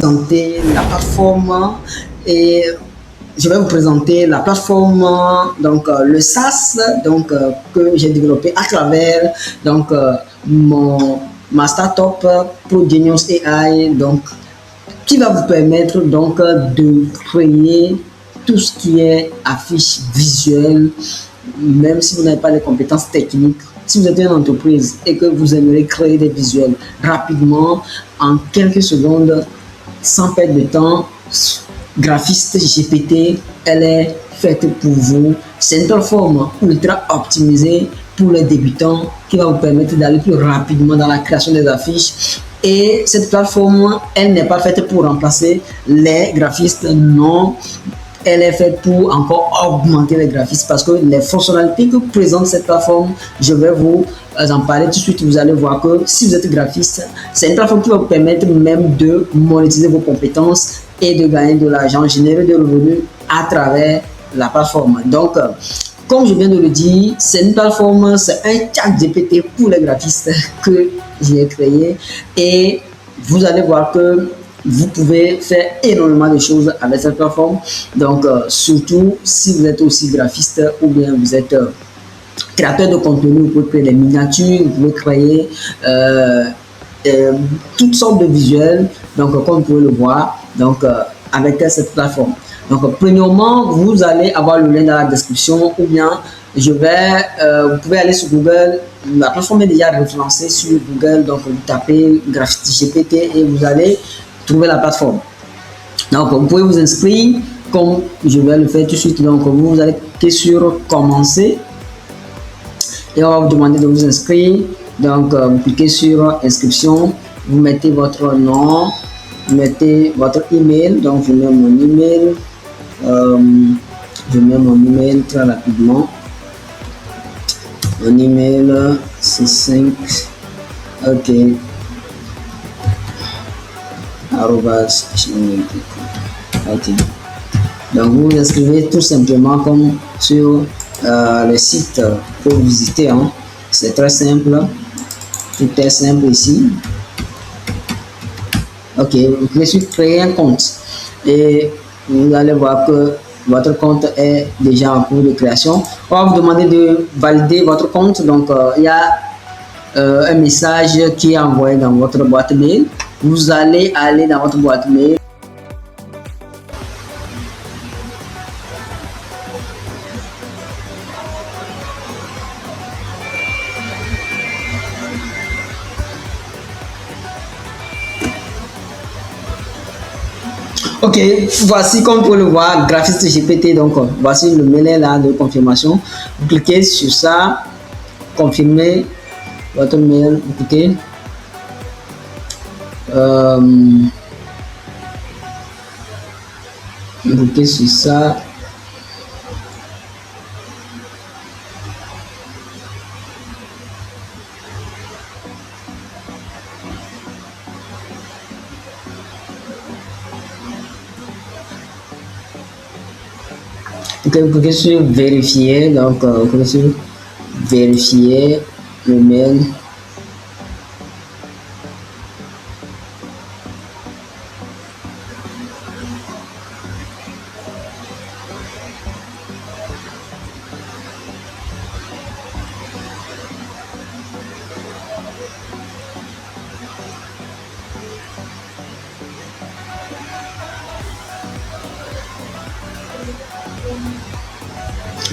présenter la plateforme et je vais vous présenter la plateforme, donc le SaaS, donc que j'ai développé à travers donc ma startup ProGenius AI, donc qui va vous permettre donc de créer tout ce qui est affiche visuelle, même si vous n'avez pas les compétences techniques. Si vous êtes une entreprise et que vous aimeriez créer des visuels rapidement, en quelques secondes, sans perdre de temps, Graphiste GPT, elle est faite pour vous. C'est une plateforme ultra optimisée pour les débutants qui va vous permettre d'aller plus rapidement dans la création des affiches. Et cette plateforme, elle n'est pas faite pour remplacer les graphistes, non. Elle est faite pour encore augmenter les graphistes parce que les fonctionnalités que présente cette plateforme, je vais vous en parler tout de suite. Vous allez voir que si vous êtes graphiste, c'est une plateforme qui va vous permettre même de monétiser vos compétences et de gagner de l'argent, générer des revenus à travers la plateforme. Donc, comme je viens de le dire, c'est une plateforme, c'est un chat GPT pour les graphistes que j'ai créé et vous allez voir que vous pouvez faire énormément de choses avec cette plateforme. Donc, surtout si vous êtes aussi graphiste ou bien vous êtes créateur de contenu, vous pouvez créer des miniatures, vous pouvez créer toutes sortes de visuels. Donc, comme vous pouvez le voir, donc avec cette plateforme. Donc, premièrement, vous allez avoir le lien dans la description ou bien vous pouvez aller sur Google. La plateforme est déjà référencée sur Google. Donc, vous tapez Graphiste GPT et vous allez trouver la plateforme. Donc, vous pouvez vous inscrire comme je vais le faire tout de suite. Donc, vous allez cliquer sur commencer et on va vous demander de vous inscrire. Donc, vous cliquez sur inscription, vous mettez votre nom, vous mettez votre email. Donc, je mets mon email. Je mets mon email très rapidement. Mon email, c'est 5. Ok. Ok. Donc vous vous inscrivez tout simplement comme sur le site que vous visitez. Hein. C'est très simple. Tout est simple ici. Ok, vous pouvez créer un compte et vous allez voir que votre compte est déjà en cours de création. On va vous demander de valider votre compte. Donc il y a un message qui est envoyé dans votre boîte mail. Vous allez aller dans votre boîte mail. Ok, voici comme vous pouvez le voir, Graphiste GPT. Donc voici le mail là de confirmation. Vous cliquez sur ça, confirmer votre mail, vous cliquez. Vous cliquez sur ça. Ok, vous cliquez sur vérifier. Donc vous cliquez sur vérifier le mail.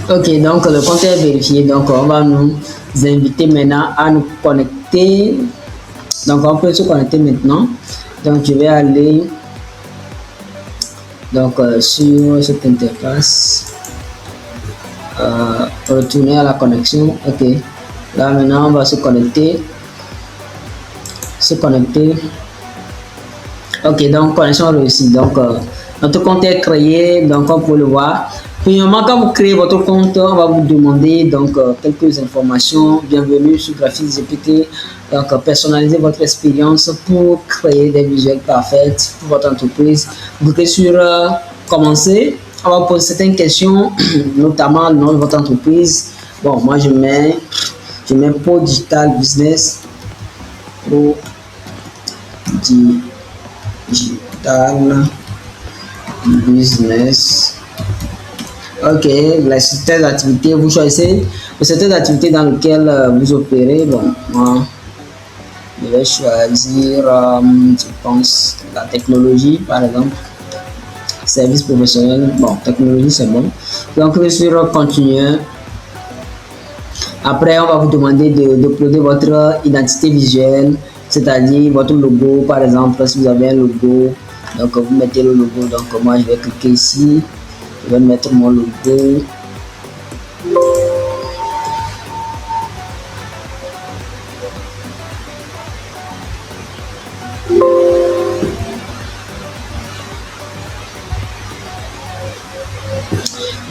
Ok, donc le compte est vérifié. Donc on va nous inviter maintenant à nous connecter. Donc on peut se connecter maintenant. Donc je vais aller sur cette interface, retourner à la connexion. Ok, là maintenant on va se connecter. Ok, donc connexion réussie. Donc notre compte est créé. Donc on peut le voir. Premièrement, quand vous créez votre compte, on va vous demander donc quelques informations. Bienvenue sur Graphiste GPT. Donc personnalisez votre expérience pour créer des visuels parfaits pour votre entreprise. Vous cliquez sur commencer. On va vous poser certaines questions, notamment le nom de votre entreprise. Bon, moi je mets Pro Digital Business. Pro digital business. Ok, le secteur d'activité, vous choisissez le secteur d'activité dans lequel vous opérez. Bon, moi, je vais choisir, je pense, la technologie, par exemple. Service professionnel, bon, technologie, c'est bon. Donc, sur continuer. Après, on va vous demander d'uploader votre identité visuelle, c'est-à-dire votre logo, par exemple, si vous avez un logo, donc vous mettez le logo. Donc, moi, je vais cliquer ici, je vais mettre mon logo.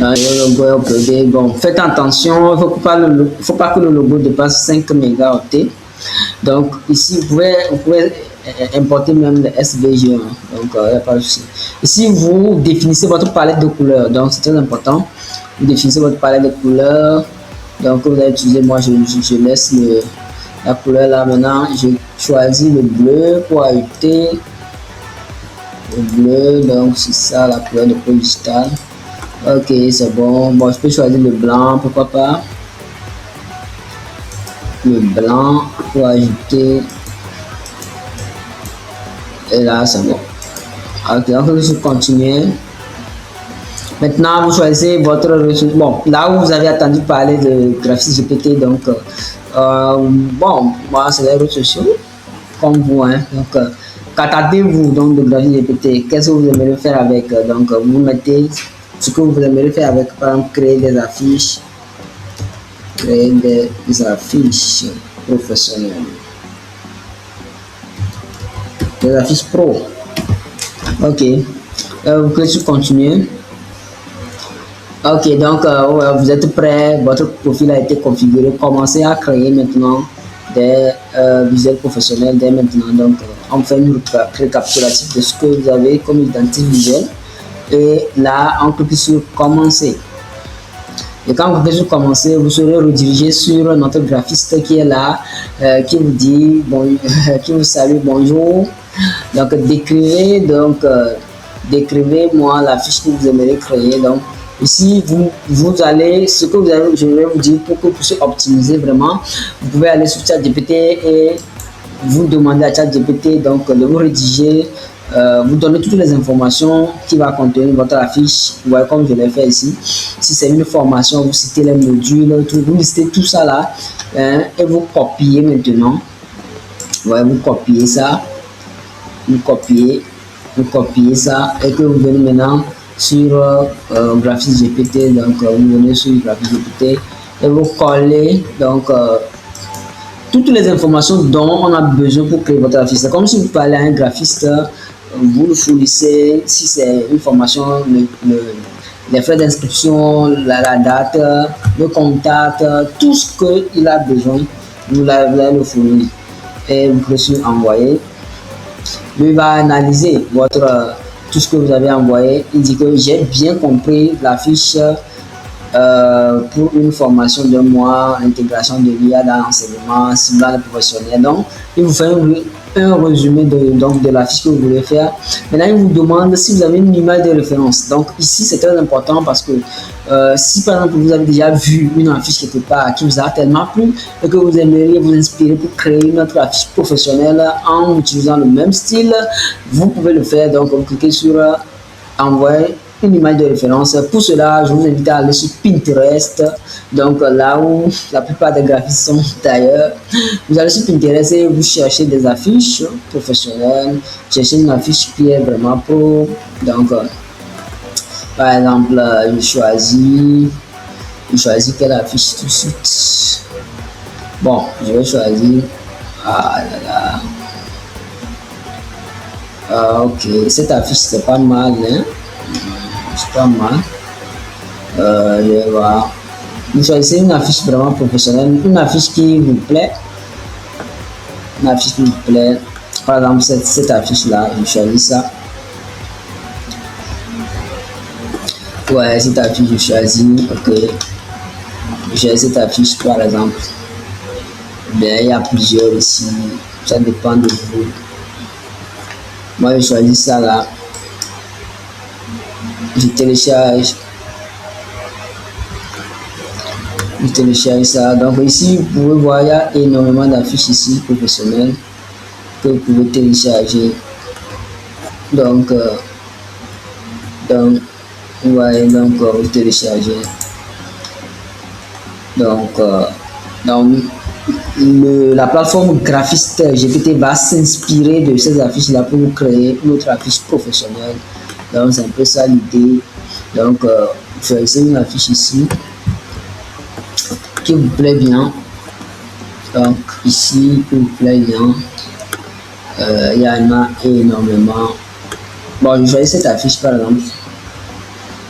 Le logo est uploadé. Bon, faites attention, il ne faut pas que le logo dépasse 5 mégaoctets. Donc, ici, vous pouvez importer même le SVG. Donc, il n'y a pas de souci. Ici, vous définissez votre palette de couleurs. Donc, c'est très important. Vous définissez votre palette de couleurs. Donc, vous allez utiliser, moi, je laisse la couleur là. Maintenant, je choisis le bleu pour ajouter le bleu. Donc, c'est ça la couleur de pôle digital. Ok, c'est bon. Bon, je peux choisir le blanc, pourquoi pas. Le blanc pour ajouter. Et là, c'est bon. Ok, donc je vais continuer. Maintenant, vous choisissez votre ressource. Bon, là où vous avez attendu parler de graphisme GPT, donc, bon, moi, c'est les réseaux sociaux, comme vous, hein. Donc, qu'attendez-vous donc de graphisme GPT? Qu'est-ce que vous aimeriez faire avec? Donc, vous mettez ce que vous aimeriez faire avec, par exemple, créer des affiches professionnelles, des affiches pro. Ok, vous pouvez continuer. Ok, donc vous êtes prêt, votre profil a été configuré. Commencez à créer maintenant des visuels professionnels dès maintenant. Donc, on fait une récapitulatif de ce que vous avez comme identité visuelle. Et là, on clique sur commencer. Et quand vous cliquez sur commencer, vous serez redirigé sur notre graphiste qui est là, qui vous dit, bon, qui vous salue, bonjour. Donc, décrivez-moi la fiche que vous aimeriez créer. Donc, ici, vous allez, ce que vous avez, je vais vous dire pour que vous puissiez optimiser vraiment, vous pouvez aller sur ChatGPT et vous demander à ChatGPT donc de vous rédiger, vous donner toutes les informations qui va contenir votre affiche. Vous voyez comme je l'ai fait ici. Si c'est une formation, vous citez les modules, vous listez tout ça là, hein, et vous copiez maintenant. Ouais, vous copiez ça, vous copiez ça et que vous venez maintenant sur graphisme GPT. Donc vous venez sur graphisme GPT et vous collez donc toutes les informations dont on a besoin pour créer votre affiche. C'est comme si vous parlez à un graphiste, vous le fournissez, si c'est une formation, les frais d'inscription, la date, le contact, tout ce qu'il a besoin, vous allez le fournir. Et vous pouvez sur envoyer. Lui va analyser tout ce que vous avez envoyé. Il dit que j'ai bien compris la fiche pour une formation de mois, intégration de l'IA dans l'enseignement, ciblage professionnel. Donc, il vous fait un résumé de la fiche que vous voulez faire. Maintenant, il vous demande si vous avez une image de référence. Donc, ici, c'est très important parce que si, par exemple, vous avez déjà vu une affiche quelque part qui vous a tellement plu et que vous aimeriez vous inspirer pour créer une autre affiche professionnelle en utilisant le même style, vous pouvez le faire. Donc, vous cliquez sur envoyer une image de référence. Pour cela, je vous invite à aller sur Pinterest, donc là où la plupart des graphistes sont d'ailleurs. Vous allez sur Pinterest et vous cherchez des affiches professionnelles, cherchez une affiche qui est vraiment pro. Donc, par exemple, je choisis quelle affiche tout de suite. Bon, je vais choisir. Ok, cette affiche c'est pas mal, hein? C'est pas mal. Je vais voir. Vous choisissez une affiche vraiment professionnelle, une affiche qui vous plaît. Une affiche qui vous plaît. Par exemple, cette affiche-là, je choisis ça. Ouais, cette affiche, je choisis. Ok. J'ai cette affiche, par exemple. Bien, il y a plusieurs ici. Ça dépend de vous. Moi, je choisis ça là. Je télécharge. Je télécharge ça. Donc ici, vous pouvez voir, il y a énormément d'affiches ici professionnelles que vous pouvez télécharger. Donc, ouais, donc vous téléchargez. Donc, la plateforme graphiste GPT va s'inspirer de ces affiches-là pour vous créer une autre affiche professionnelle. Donc, c'est un peu ça l'idée. Donc, vous choisissez une affiche ici qui vous plaît bien. Donc, ici, qui vous plaît bien. Il y en a énormément. Bon, je choisis cette affiche par exemple.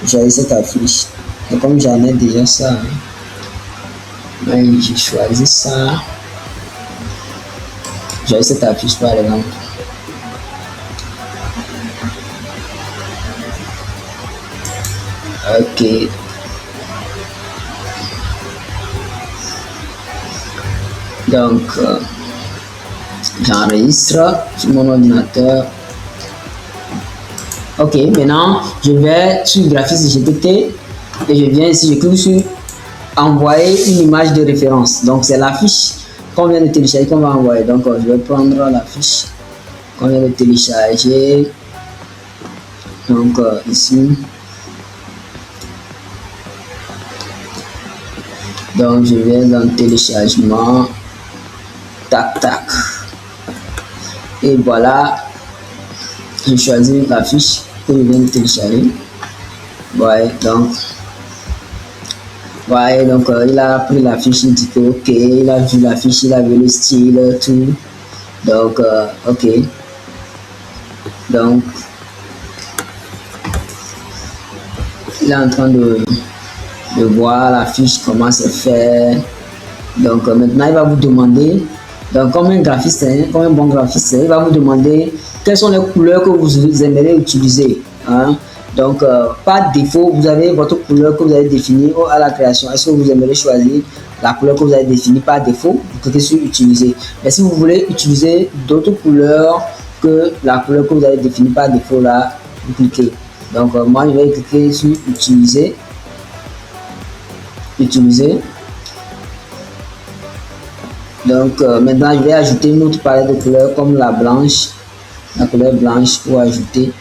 Je choisis cette affiche. Et comme j'en ai déjà ça, j'ai choisi ça. J'ai cette affiche par exemple. Ok. Donc, j'enregistre sur mon ordinateur. Ok, maintenant, je vais sur Graphisme GPT et je viens ici, je clique sur envoyer une image de référence. Donc, c'est l'affiche qu'on vient de télécharger qu'on va envoyer. Donc, je vais prendre l'affiche qu'on vient de télécharger. Donc, ici. Donc, je vais dans le téléchargement. Tac, tac. Et voilà. Je choisis l'affiche que je viens de télécharger. Ouais, donc. Ouais, donc il a pris l'affiche, il dit que ok, il a vu l'affiche, il a vu le style, tout. Donc, ok. Donc, il est en train de voir l'affiche, comment c'est fait. Donc, maintenant, il va vous demander, donc, comme un graphiste, comme un bon graphiste, il va vous demander quelles sont les couleurs que vous aimeriez utiliser. Hein? Donc, par défaut, vous avez votre couleur que vous avez définie à la création. Est-ce que vous aimeriez choisir la couleur que vous avez définie par défaut? Vous cliquez sur utiliser. Mais si vous voulez utiliser d'autres couleurs que la couleur que vous avez définie par défaut, là, vous cliquez. Donc, moi, je vais cliquer sur utiliser. Utiliser. Donc, maintenant, je vais ajouter une autre palette de couleurs comme la blanche. La couleur blanche pour ajouter.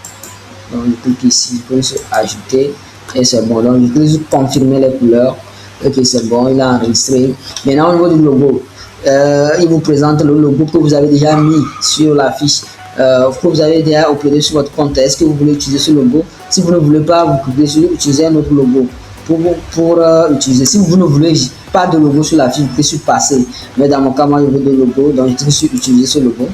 Donc, je clique ici, je clique sur ajouter et c'est bon. Donc, je clique sur confirmer les couleurs. Ok, c'est bon, il a enregistré. Maintenant, au niveau du logo, il vous présente le logo que vous avez déjà mis sur la fiche, que vous avez déjà uploadé sur votre compte. Est-ce que vous voulez utiliser ce logo? Si vous ne voulez pas, vous cliquez sur utiliser un autre logo pour utiliser. Si vous ne voulez pas de logo sur la fiche, vous cliquez sur passer. Mais dans mon cas, moi, je veux de logo, donc je clique sur utiliser ce logo.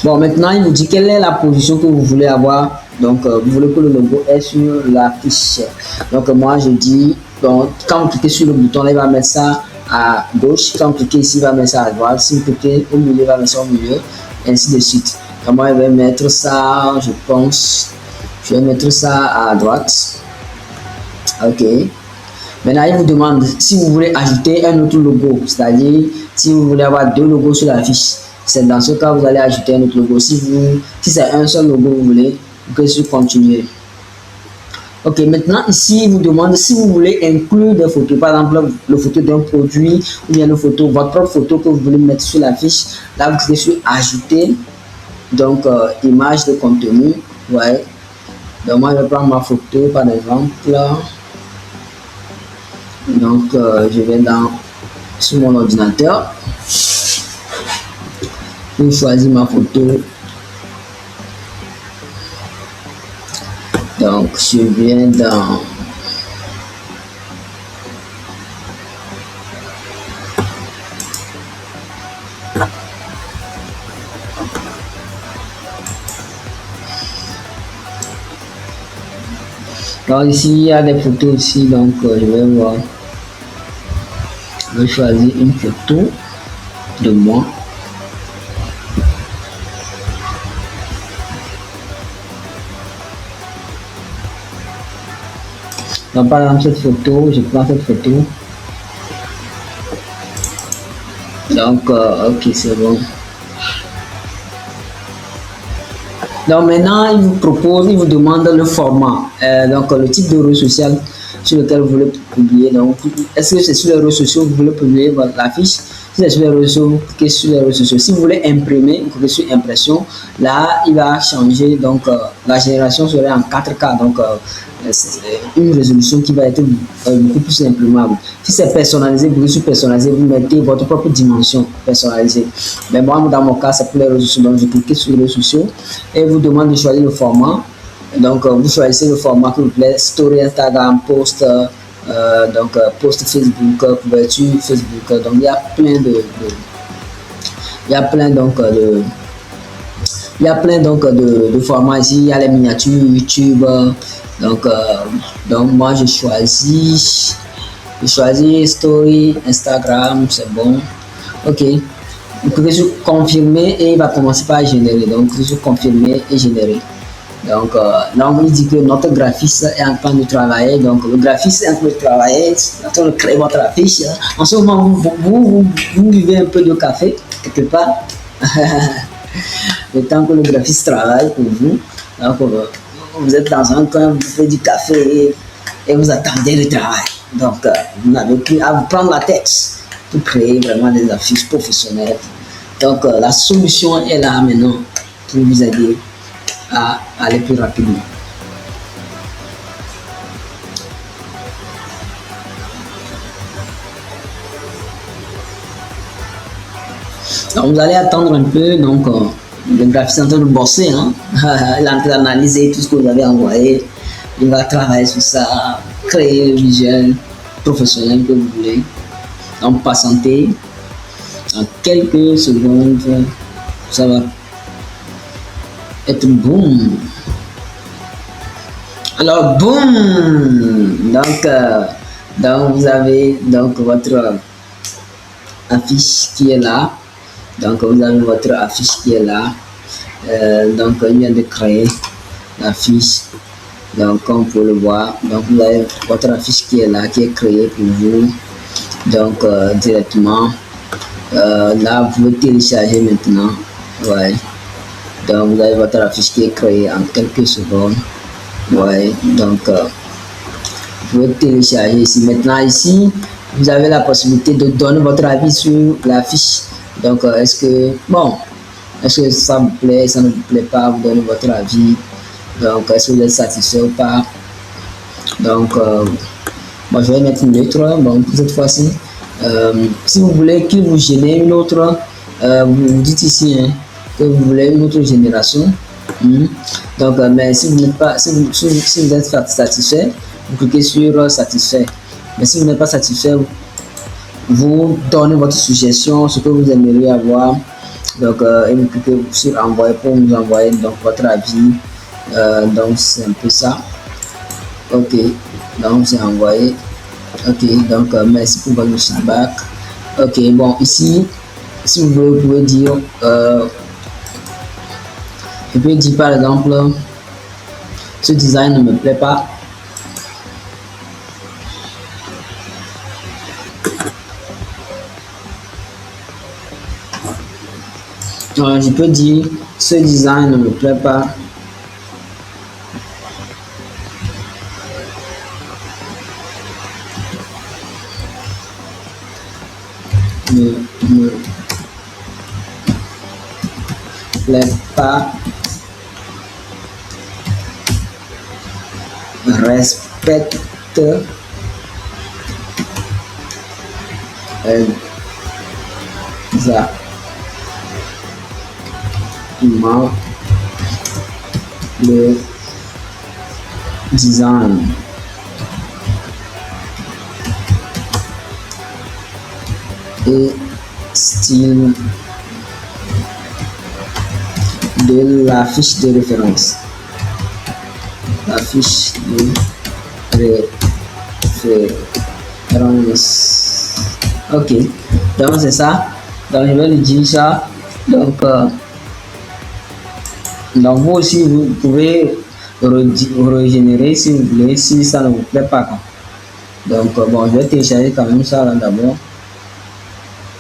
Bon, maintenant, il vous dit quelle est la position que vous voulez avoir. Donc, vous voulez que le logo est sur la fiche. Donc, moi, je dis, donc, quand vous cliquez sur le bouton, là, il va mettre ça à gauche. Quand vous cliquez ici, il va mettre ça à droite. Si vous cliquez au milieu, il va mettre ça au milieu. Ainsi de suite. Donc, moi, je vais mettre ça, je pense, je vais mettre ça à droite. Ok. Maintenant, il vous demande si vous voulez ajouter un autre logo. C'est-à-dire, si vous voulez avoir deux logos sur la fiche. C'est dans ce cas vous allez ajouter un autre logo. Si c'est un seul logo vous voulez, vous cliquez sur continuer. Ok, maintenant ici il vous demande si vous voulez inclure des photos, par exemple le photo d'un produit ou bien votre propre photo que vous voulez mettre sur la fiche. Là vous cliquez sur ajouter, donc image de contenu. Ouais. Donc moi je vais prendre ma photo par exemple. Donc je vais sur mon ordinateur. Je choisis ma photo. Donc, je viens dans donc ici il y a des photos aussi, donc je vais voir. Je vais choisir une photo de moi. Donc, par exemple, cette photo, je prends cette photo. Donc, ok, c'est bon. Donc maintenant, il vous propose, il vous demande le format, donc le type de réseau social sur lequel vous voulez publier. Donc, est-ce que c'est sur les réseaux sociaux que vous voulez publier la fiche? Si c'est sur les réseaux, vous cliquez sur les réseaux sociaux. Si vous voulez imprimer, vous cliquez sur impression. Là, il va changer. Donc, la génération serait en 4K. Donc, c'est une résolution qui va être beaucoup plus imprimable. Si c'est personnalisé, vous cliquez sur personnalisé, vous mettez votre propre dimension personnalisée. Mais moi, dans mon cas, c'est pour les réseaux sociaux. Donc, je clique sur les réseaux sociaux et vous demande de choisir le format. Donc, vous choisissez le format qui vous plaît, story Instagram, post, post Facebook, couverture Facebook. Donc, il y a plein il y a plein il y a plein de formats ici. Il y a les miniatures YouTube. Donc moi, je choisis story Instagram, c'est bon. Ok. Vous pouvez sur confirmer et il va commencer par générer. Donc, vous sur confirmer et générer. Donc, là, on vous dit que notre graphiste est en train de travailler. Donc, le graphiste est en train de travailler, en train de créer votre affiche. En ce moment, vous buvez un peu de café, quelque part. Le temps que le graphiste travaille pour vous. Donc, vous êtes dans un coin, vous faites du café et vous attendez le travail. Donc, vous n'avez plus à vous prendre la tête pour créer vraiment des affiches professionnelles. Donc, la solution est là maintenant pour vous aider à aller plus rapidement. Donc, vous allez attendre un peu. Donc, le graphiste est en train de bosser. Hein? Il est en train d'analyser tout ce que vous avez envoyé. Il va travailler sur ça, créer le visuel professionnel que vous voulez. Donc, patientez. En quelques secondes, ça va être boum. Alors, boum. Donc vous avez donc votre affiche qui est là. Donc, vous avez votre affiche qui est là. Donc, il vient de créer l'affiche. Donc, comme vous pouvez le voir, donc vous avez votre affiche qui est là, qui est créée pour vous. Donc, directement. Là, vous pouvez télécharger maintenant. Ouais. Donc, vous avez votre affiche qui est créée en quelques secondes. Ouais. Donc, vous pouvez télécharger ici. Maintenant, ici, vous avez la possibilité de donner votre avis sur l'affiche. Donc, est-ce que ça vous plaît, ça ne vous plaît pas, vous donnez votre avis. Donc, est-ce que vous êtes satisfait ou pas. Donc, moi, je vais mettre une neutre. Bon, pour cette fois-ci, si vous voulez qu'il vous génère une autre, vous dites ici hein, que vous voulez une autre génération. Donc, mais si vous n'êtes pas, si vous êtes satisfait, vous cliquez sur satisfait. Mais si vous n'êtes pas satisfait, vous donnez votre suggestion, ce que vous aimeriez avoir. Donc, et vous cliquez sur envoyer pour nous envoyer donc votre avis. Donc, c'est un peu ça. Ok, donc c'est envoyé. Ok, donc merci pour votre feedback. Ok, bon, ici, si vous voulez, vous pouvez dire, je peux dire par exemple, ce design ne me plaît pas. Je peux dire, ce design ne me plaît pas. Ne me plaît pas. Respecte exactement le design et style de la fiche de référence. La fiche de référence. Ok, donc c'est ça. Donc je vais lui dire ça. Donc vous aussi vous pouvez régénérer si vous voulez, si ça ne vous plaît pas. Donc bon, je vais télécharger quand même ça là d'abord.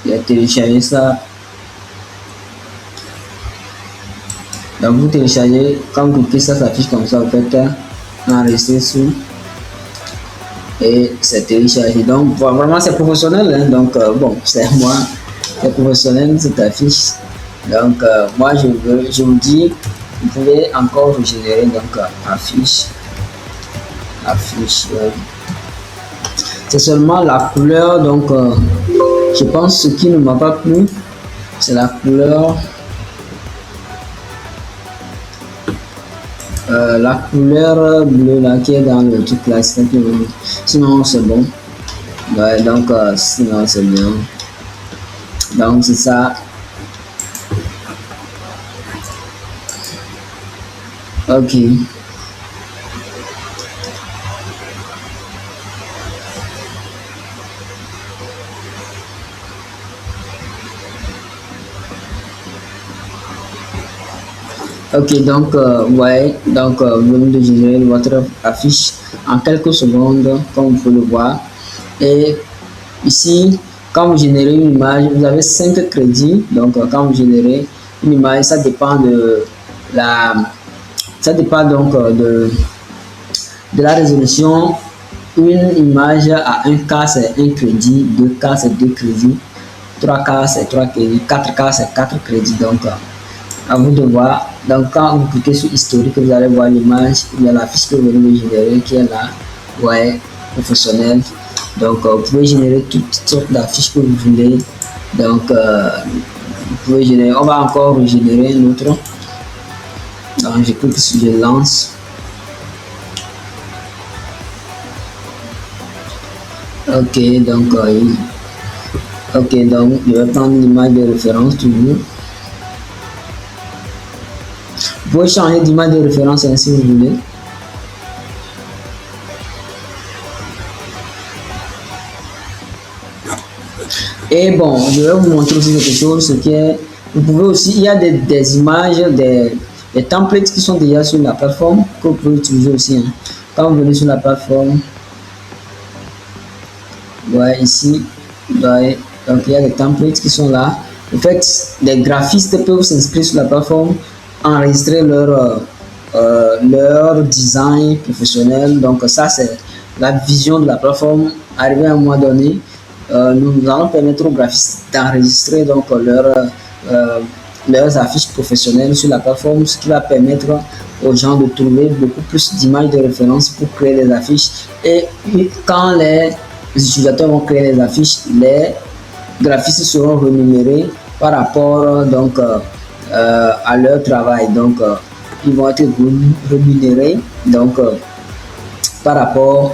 Je vais télécharger ça. Donc vous téléchargez, quand vous cliquez, ça s'affiche comme ça, vous faites enregistrer sous et c'est téléchargé. Donc vraiment c'est professionnel, hein? Donc bon, c'est moi, c'est professionnel cette affiche. Donc moi je vous dis, vous pouvez encore régénérer donc affiche. C'est seulement la couleur, donc je pense ce qui ne m'a pas plu, c'est la couleur. La couleur bleue là qui est dans le truc là, sinon c'est bon. Ouais, donc sinon c'est bien. Donc c'est ça. Ok. Ok, donc ouais, donc vous venez de générer votre affiche en quelques secondes, comme vous pouvez le voir. Et ici, quand vous générez une image, vous avez 5 crédits. Donc quand vous générez une image, ça dépend de la, ça dépend donc de la résolution. Une image à 1K c'est 1 crédit, 2K c'est 2 crédits, 3K c'est 3 crédits, 4K c'est 4 crédits. Donc à vous de voir. Donc quand vous cliquez sur historique, vous allez voir l'image, il y a la fiche que vous venez de générer qui est là, ouais, professionnel. Donc vous pouvez générer toutes sortes d'affiches que vous voulez. Donc vous pouvez générer, on va encore générer un autre. Donc je clique sur je lance. Ok, donc ok, donc je vais prendre l'image de référence toujours. Vous pouvez changer d'image de référence si vous voulez. Et bon, je vais vous montrer aussi quelque chose, ce qui est, vous pouvez aussi, il y a des images, des templates qui sont déjà sur la plateforme que vous pouvez utiliser aussi. Hein. Quand vous venez sur la plateforme, ouais, ici, ouais, donc il y a des templates qui sont là. En fait, les graphistes peuvent s'inscrire sur la plateforme, enregistrer leur design professionnel. Donc ça c'est la vision de la plateforme. Arrivé à un moment donné, nous allons permettre aux graphistes d'enregistrer donc leurs affiches professionnelles sur la plateforme, ce qui va permettre aux gens de trouver beaucoup plus d'images de référence pour créer des affiches. Et quand les utilisateurs vont créer les affiches, les graphistes seront rémunérés par rapport donc à leur travail. Donc ils vont être rémunérés donc par rapport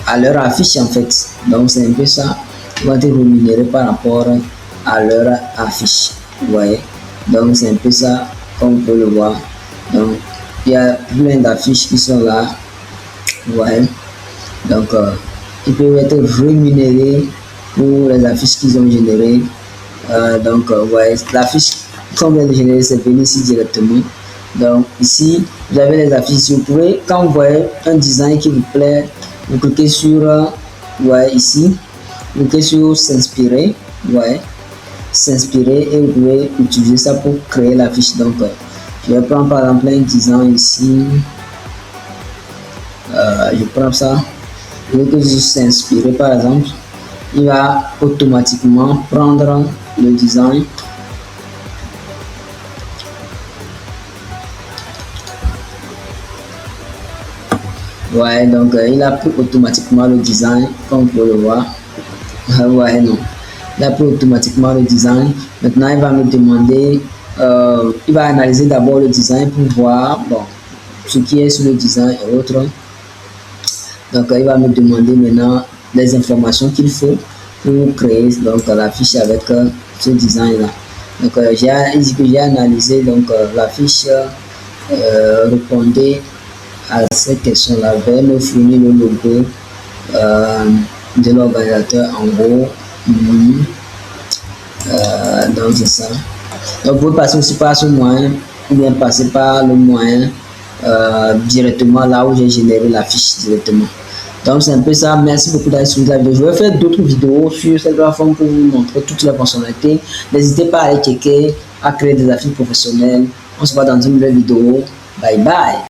à leur affiche en fait. Donc c'est un peu ça, ils vont être rémunérés par rapport à leur affiche. Vous voyez, donc c'est un peu ça comme vous pouvez le voir. Donc il y a plein d'affiches qui sont là. Vous voyez, donc ils peuvent être rémunérés pour les affiches qu'ils ont générées. Donc ouais, l'affiche qu'on vient de générer, c'est venu ici directement. Donc ici vous avez les affiches. Vous pouvez, quand vous voyez un design qui vous plaît, vous cliquez sur ouais, ici, vous cliquez sur s'inspirer, ouais, s'inspirer, et vous pouvez utiliser ça pour créer l'affiche. Donc je vais prendre par exemple un design ici. Je prends ça, je vais que s'inspirer par exemple, il va automatiquement prendre le design. Ouais, donc il a pris automatiquement le design, comme vous pouvez le voir. Ouais, non, il a pris automatiquement le design. Maintenant il va me demander, il va analyser d'abord le design pour voir bon ce qui est sur le design et autres. Donc il va me demander maintenant les informations qu'il faut pour créer donc la fiche avec ce design là. Donc il dit que j'ai analysé donc la fiche, répondait à cette question là, veuillez me fournir le logo de l'organisateur en gros. Donc c'est ça. Donc vous pouvez passer aussi par ce moyen ou bien passer par le moyen directement là où j'ai généré la fiche directement. Donc c'est un peu ça. Merci beaucoup d'avoir suivi la vidéo. Je vais faire d'autres vidéos sur cette plateforme pour vous montrer toutes les fonctionnalités. N'hésitez pas à aller checker à créer des affiches professionnelles. On se voit dans une nouvelle vidéo. Bye bye.